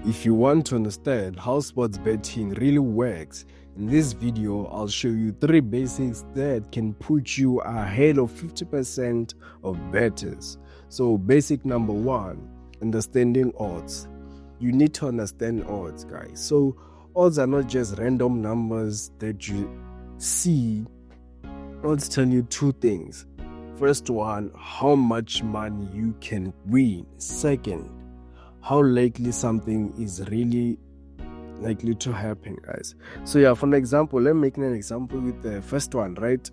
if you want to understand how sports betting really works, in this video I'll show you 3 basics that can put you ahead of 50% of bettors. So basic number 1, understanding odds. You need to understand odds, guys. So odds are not just random numbers that you see. Odds tell you 2 things. First one, how much money you can win. Second, how likely something is really likely to happen, guys. So yeah, for an example, let me make an example with the first one, right?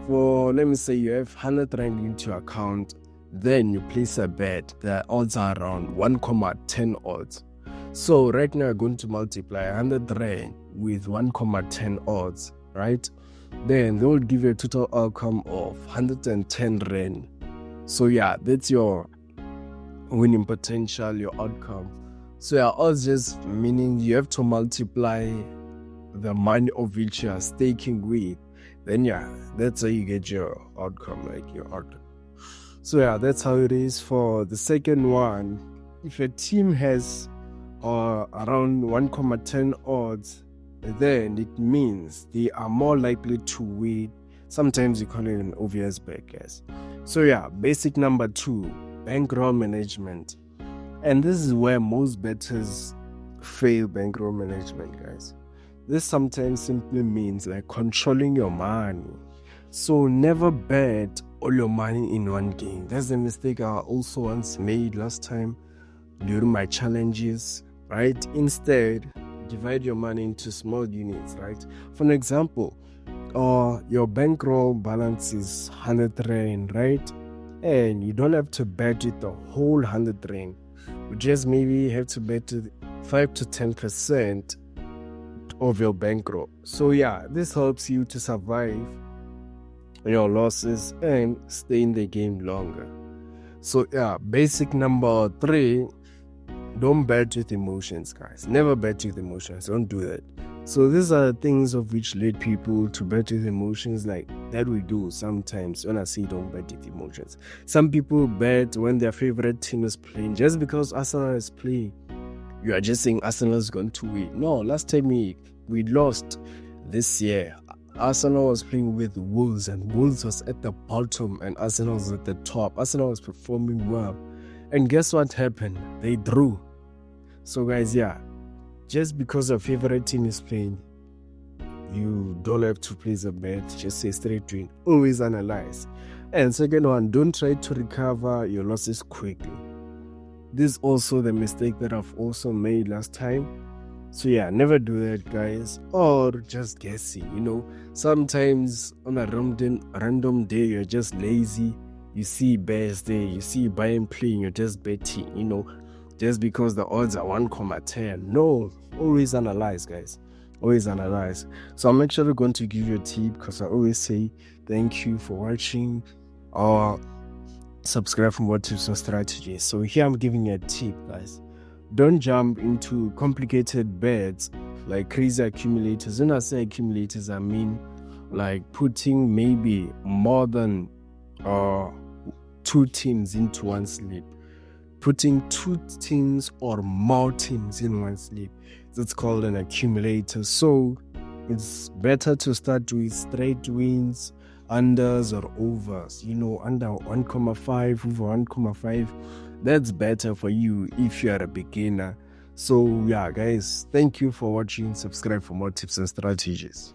Let me say you have 100 rand into your account, then you place a bet. The odds are around 1,10 odds. So right now you're going to multiply 100 rand with 1,10 odds, right? Then they will give you a total outcome of 110 rand. So yeah, that's your winning potential, your outcome. So yeah, odds just meaning you have to multiply the money of which you are staking with. Then yeah, that's how you get your outcome, like your outcome. So yeah, that's how it is for the second one. If a team has around 1,10 odds, then it means they are more likely to win. Sometimes you call it an obvious bet, guys. So yeah, basic number 2, bankroll management. And this is where most bettors fail bankroll management, guys. This sometimes simply means like controlling your money. So never bet all your money in one game. That's the mistake I also once made last time during my challenges, right? Instead, divide your money into small units, right? For an example, your bankroll balance is 100 rand, right? And you don't have to bet it the whole 100 rand. You just maybe have to bet 5 to 10% of your bankroll. So yeah, this helps you to survive your losses and stay in the game longer. So yeah, basic number 3, don't bet with emotions, guys. Never bet with emotions. Don't do that. So these are things of which lead people to bet with emotions, like that we do sometimes. When I say don't bet with emotions, some people bet when their favorite team is playing. Just because Arsenal is playing, you are just saying Arsenal is going to win. No, last time we lost this year. Arsenal was playing with Wolves, and Wolves was at the bottom and Arsenal was at the top. Arsenal was performing well, and guess what happened? They drew. So guys, yeah, just because your favorite team is playing, you don't have to place a bet. Just say straight win. Always analyze. And second one, don't try to recover your losses quickly. This is also the mistake that I've also made last time. So yeah, never do that, guys. Or just guessing, Sometimes on a random day, you're just lazy. You see bears there, you see Bayern playing, you're just betting, just because the odds are 1,10. No, always analyze, guys. Always analyze. So I'm actually going to give you a tip, because I always say thank you for watching or subscribe for more tips and strategies. So here I'm giving you a tip, guys. Don't jump into complicated bets like crazy accumulators. When I say accumulators, I mean like putting maybe more than 2 teams into one slip. Putting 2 teams or more teams in one slip. That's called an accumulator. So it's better to start with straight wins, unders or overs. Under 1,5, over 1,5. That's better for you if you are a beginner. So yeah, guys, thank you for watching. Subscribe for more tips and strategies.